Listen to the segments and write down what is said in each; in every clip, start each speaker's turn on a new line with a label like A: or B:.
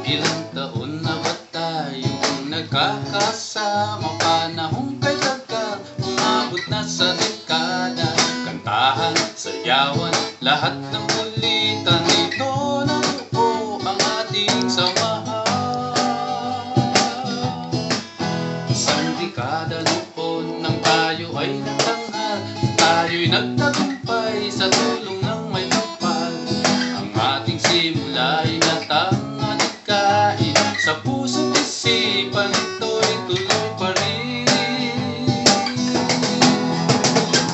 A: Ilang taon na ba tayong nagkakasama? Panahong kay tagal, umabot na sa dekada. Kantahan, sayawan, lahat ng kulitan, ito na po ang ating samahan. Isang dekada noon nang tayo ay natanghal, tayo'y nagtagumpay sa tulong ng may kapal. Ang ating simula ay natangadikain, sa puso't isipan ito'y tuloy pa rin.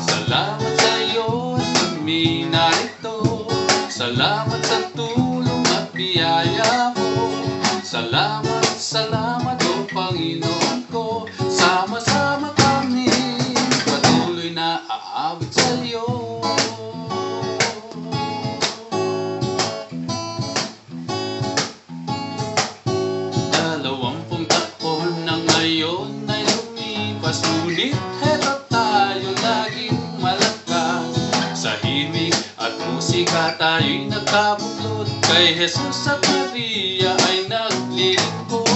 A: Salamat sa'yo at kami narito, salamat sa tulong at biyaya mo. Salamat, salamat o Panginoon ko, sama-sama kami patuloy na aabot sa'yo. Ngayon ay lumipas, ngunit heto tayo laging malakas. Sa himig at musika tayo'y nagkabuklod, kay Jesus at Maria ay naglilingkod.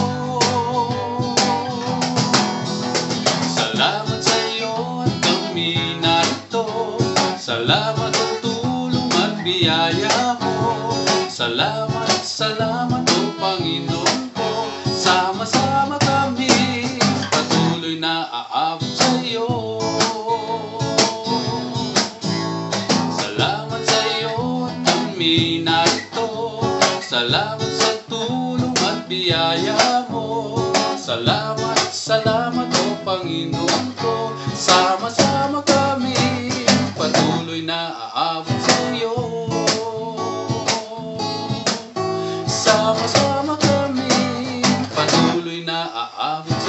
A: Salamat sa iyo at kami narito, salamat sa tulong at biyaya mo. Salamat, salamat o Panginoon ko, sama-sama kami patuloy na aabot sa iyo. Salamat sa iyo at kami narito, salamat sa tulong at biyaya mo. Salamat, salamat o Panginoon ko, sama-sama kami patuloy na aabot sa iyo. Sama-sama kami patuloy na aabot sa iyo.